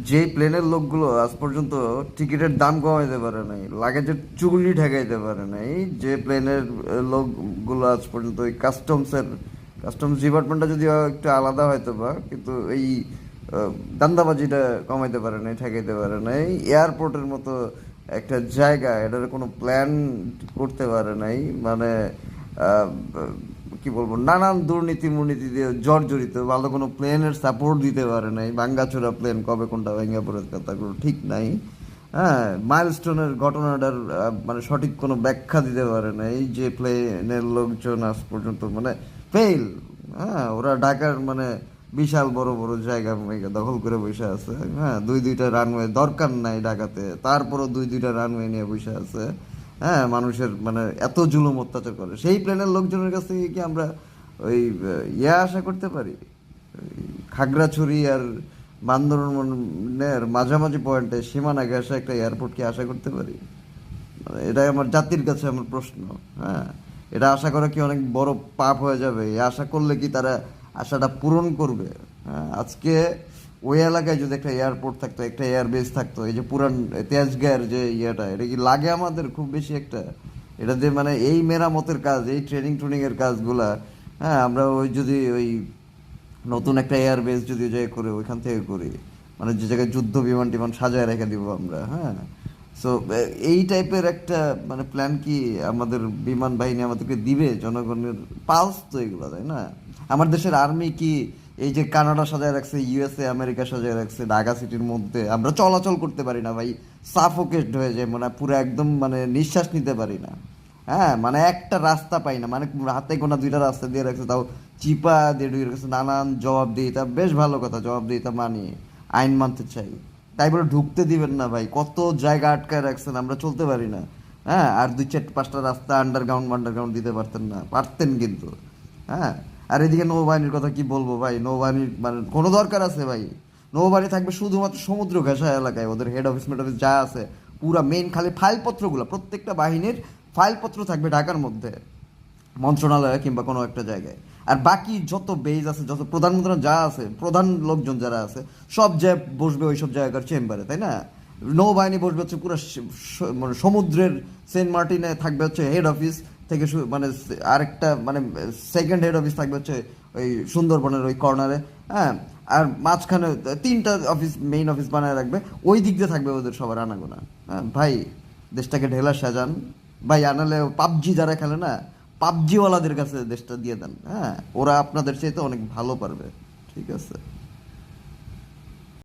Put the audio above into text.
যে প্লেনের লোকগুলো আজ পর্যন্ত টিকিটের দাম কমাইতে পারে নাই, লাগেজের চুগলি ঠেকাইতে পারে নাই, যে প্লেনের লোকগুলো আজ পর্যন্ত ওই কাস্টমস ডিপার্টমেন্টটা যদি একটু আলাদা হয়তো বা, কিন্তু এই দান্দাবাজিটা কমাইতে পারে নাই, ঠেকাইতে পারে নাই, এয়ারপোর্টের মতো একটা জায়গা এটার কোনো প্ল্যান করতে পারে নাই, মানে আহ, কি বলবো, নানান দুর্নীতি মুর্নীতি দিয়ে জর্জরিত, ভালো কোনো প্লেনের সাপোর্ট দিতে পারে নাই, ভাঙ্গাচোরা প্লেন কবে কোনটা ভেঙে পড়েছে কথাগুলো ঠিক নাই। হ্যাঁ, মাইলস্টোনের ঘটনাটার মানে সঠিক কোনো ব্যাখ্যা দিতে পারে নাই, যে প্লেনের লোকজন আজ পর্যন্ত মানে ফেল। হ্যাঁ, ওরা ঢাকার মানে বিশাল বড় বড় জায়গা দখল করে বসে আছে। হ্যাঁ, দুই দুইটা রানওয়ে দরকার নাই ঢাকাতে, তারপরও দুই দুইটা রানওয়ে নিয়ে বসে আছে। হ্যাঁ, মানুষের মানে এত জুলুম অত্যাচার করে সেই প্লেনের লোকজনের কাছ থেকে কি আমরা ওই আশা করতে পারি? ওই খাগড়াছড়ি আর বান্দরবনের মাঝামাঝি পয়েন্টে সীমানা ঘেঁষা একটা এয়ারপোর্ট কি আশা করতে পারি? মানে এটাই আমার জাতির কাছে আমার প্রশ্ন। হ্যাঁ, এটা আশা করা কি অনেক বড় পাপ হয়ে যাবে? এই আশা করলে কি তারা আশাটা পূরণ করবে? হ্যাঁ, আজকে ওই এলাকায় যদি একটা এয়ারপোর্ট থাকতো, একটা এয়ারবেস থাকতো, এই যে পুরান তেজগাঁয়ের যে ইয়েটা, এটা কি লাগে আমাদের খুব বেশি একটা? এটা যে মানে এই মেরামতের কাজ, এই ট্রেনিং ট্রেনিং এর কাজগুলা, হ্যাঁ, আমরা ওই যদি ওই নতুন একটা এয়ারবেস যদি যাই করে ওইখান থেকে করি, মানে যে জায়গায় যুদ্ধ বিমান টিমান সাজায় রেখে দিব আমরা। হ্যাঁ, সো এই টাইপের একটা মানে প্ল্যান কি আমাদের বিমান বাহিনী আমাদেরকে দিবে? জনগণের পালস তো এগুলো, তাই না? আমার দেশের আর্মি কি এই যে কানাডা সাজায় রাখছে, ইউএসএ আমেরিকা সাজায় রাখছে, ঢাকা সিটির মধ্যে আমরা চলাচল করতে পারি না ভাই, সাফোকেট হয়ে যায়, মানে পুরো একদম মানে নিঃশ্বাস নিতে পারি না। হ্যাঁ, মানে একটা রাস্তা পাই না, মানে হাতে গোনা দুইটা রাস্তা দিয়ে রাখছে, তাও চিপা দিয়ে ঢুকে রাখছে, নানান জবাব দিই, তা বেশ ভালো কথা, জবাব দিই তা মানি, আইন মানতে চাই, তাই বলে ঢুকতে দিবেন না ভাই? কত জায়গা আটকায় রাখছেন, আমরা চলতে পারি না। হ্যাঁ, আর দুই চার পাঁচটা রাস্তা আন্ডারগ্রাউন্ড দিতে পারতেন না? পারতেন কিন্তু। হ্যাঁ, আর এদিকে নৌবাহিনীর কথা কি বলবো ভাই? নৌবাহিনীর মানে কোনো দরকার আছে ভাই? নৌবাহিনী থাকবে শুধুমাত্র সমুদ্র ঘেঁষা এলাকায়, ওদের হেড অফিস মেড অফিস যা আছে পুরা মেইন খালি ফাইলপত্রগুলো, প্রত্যেকটা বাহিনীর ফাইলপত্র থাকবে ঢাকার মধ্যে, মন্ত্রণালয়ে কিংবা কোনো একটা জায়গায়। আর বাকি যত বেজ আছে, যত প্রধানমন্ত্রী যা আছে, প্রধান লোকজন যারা আছে, সব যে বসবে ওই সব জায়গার চেম্বারে, তাই না? নৌবাহিনী বসবে হচ্ছে পুরো মানে সমুদ্রের সেন্ট মার্টিনে থাকবে হচ্ছে হেড অফিস থেকে মানে আরেকটা মানে সেকেন্ড হেড অফিস থাকবে হচ্ছে ওই সুন্দরবনের ওই কর্নারে। হ্যাঁ, আর মাঝখানে তিনটা অফিস, মেইন অফিস বানায় রাখবে, ওই দিক দিয়ে থাকবে ওদের সবার আনাগোনা। হ্যাঁ ভাই, দেশটাকে ঢেলা সাজান ভাই, আনালে পাবজি যারা খেলে না, পাবজিওয়ালাদের কাছে দেশটা দিয়ে দেন। হ্যাঁ, ওরা আপনাদের চাইতে অনেক ভালো পারবে। ঠিক আছে।